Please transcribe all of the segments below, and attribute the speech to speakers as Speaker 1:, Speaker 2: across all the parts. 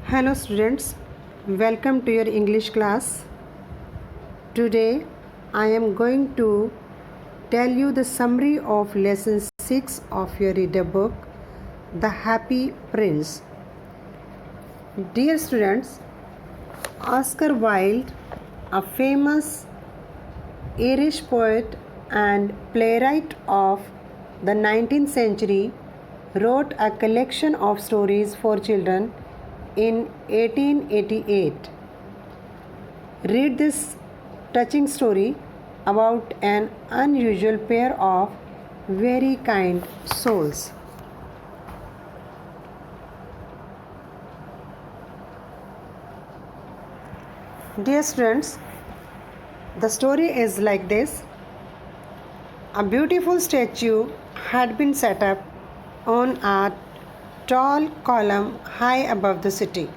Speaker 1: Hello students, welcome to your English class. Today I am going to tell you the summary of lesson 6 of your reader book, The Happy Prince. Dear students, Oscar Wilde, a famous Irish poet and playwright of the 19th century, wrote a collection of stories for children in 1888. Read this touching story about an unusual pair of very kind souls. Dear students, the story is like this. A beautiful statue had been set up on a tall column high above the city.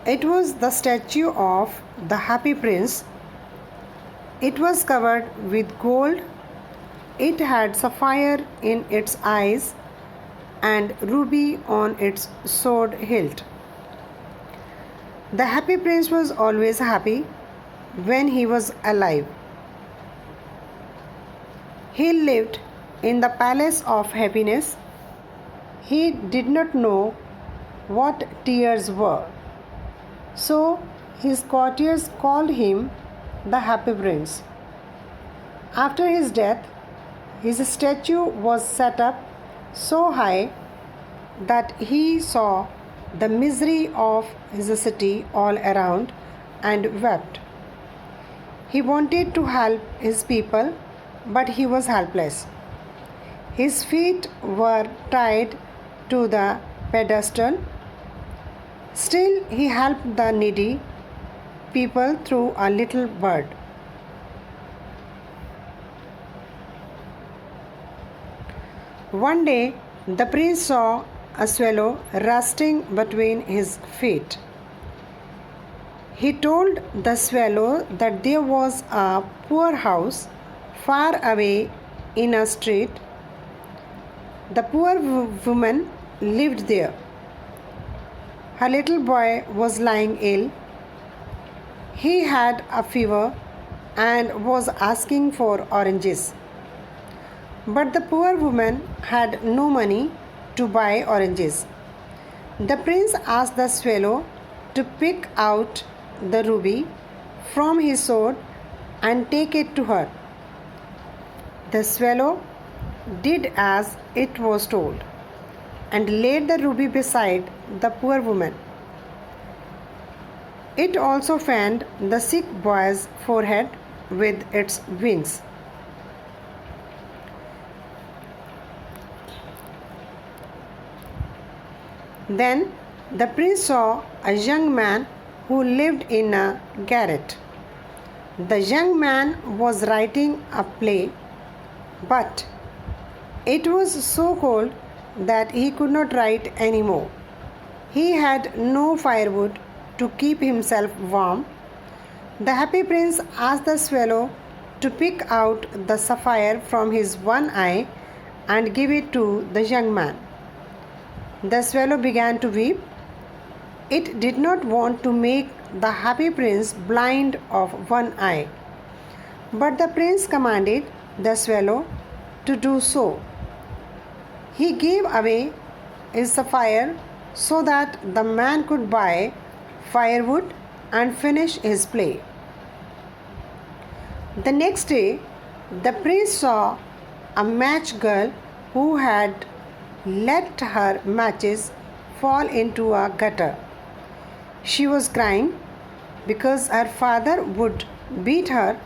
Speaker 1: It was the statue of the Happy Prince. It was covered with gold. It had sapphire in its eyes and ruby on its sword hilt. The Happy Prince was always happy when he was alive. He lived in the palace of happiness. He did not know what tears were, so his courtiers called him the Happy Prince. After his death, his statue was set up so high that he saw the misery of his city all around and wept. He wanted to help his people, but he was helpless. His feet were tied to the pedestal. Still, he helped the needy people through a little bird. One day, the prince saw a swallow rusting between his feet. He told the swallow that there was a poor house far away in a street. The poor woman lived there. Her little boy was lying ill. He had a fever and was asking for oranges. But the poor woman had no money to buy oranges. The prince asked the swallow to pick out the ruby from his sword and take it to her. The swallow did as it was told and laid the ruby beside the poor woman. It also fanned the sick boy's forehead with its wings. Then the prince saw a young man who lived in a garret. The young man was writing a play, but it was so cold that he could not write any more. He had no firewood to keep himself warm. The Happy Prince asked the swallow to pick out the sapphire from his one eye and give it to the young man. The swallow began to weep. It did not want to make the Happy Prince blind of one eye, but the prince commanded the swallow to do so. He gave away his sapphire so that the man could buy firewood and finish his play. The next day, the prince saw a match girl who had let her matches fall into a gutter. She was crying because her father would beat her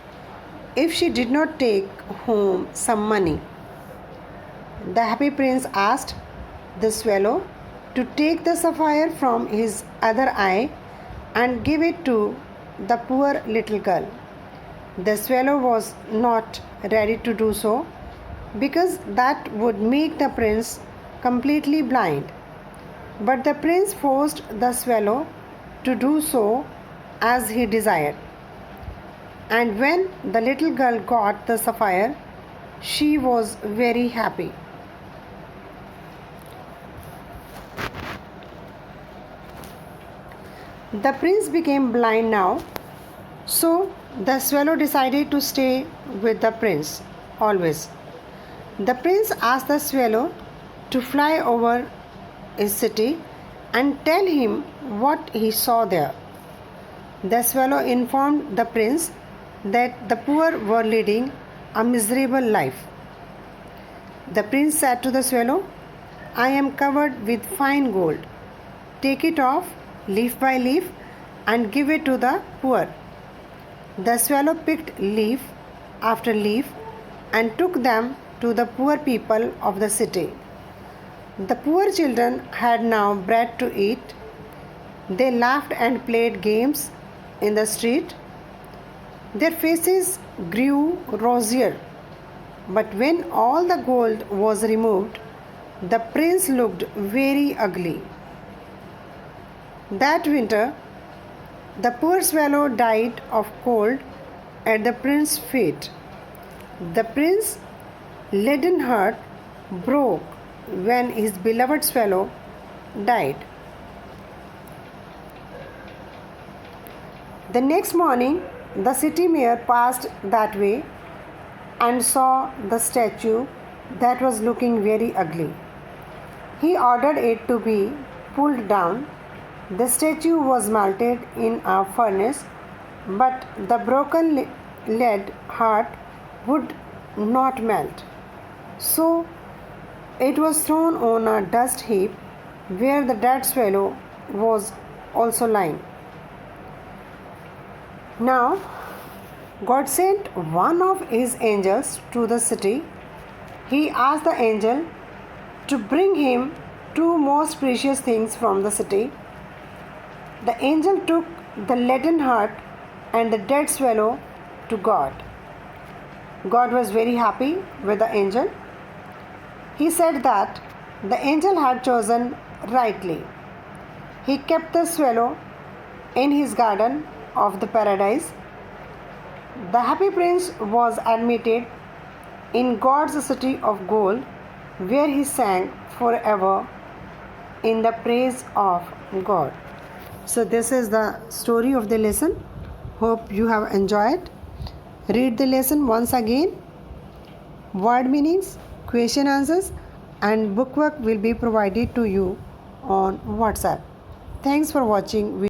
Speaker 1: if she did not take home some money. The Happy Prince asked the swallow to take the sapphire from his other eye and give it to the poor little girl. The swallow was not ready to do so because that would make the prince completely blind. But the prince forced the swallow to do so as he desired. And when the little girl got the sapphire, she was very happy. The prince became blind now, so the swallow decided to stay with the prince always. The prince asked the swallow to fly over his city and tell him what he saw there. The swallow informed the prince that the poor were leading a miserable life. The prince said to the swallow, I am covered with fine gold. Take it off leaf by leaf and give it to the poor. The swallow picked leaf after leaf and took them to the poor people of the city. The poor children had now bread to eat. They laughed and played games in the street. Their faces grew rosier. But when all the gold was removed, the prince looked very ugly. That winter, the poor swallow died of cold at the prince's feet. The prince's leaden heart broke when his beloved swallow died. The next morning, the city mayor passed that way and saw the statue that was looking very ugly. He ordered it to be pulled down. The statue was melted in a furnace, but the broken lead heart would not melt. So it was thrown on a dust heap where the dead swallow was also lying. Now, God sent one of his angels to the city. He asked the angel to bring him two most precious things from the city. The angel took the leaden heart and the dead swallow to God. God was very happy with the angel. He said that the angel had chosen rightly. He kept the swallow in his garden of the paradise. The happy prince was admitted in God's city of gold, where he sang forever in the praise of God. So this is the story of the lesson. Hope you have enjoyed. Read the lesson once again. Word meanings, question answers and bookwork will be provided to you on WhatsApp. Thanks for watching.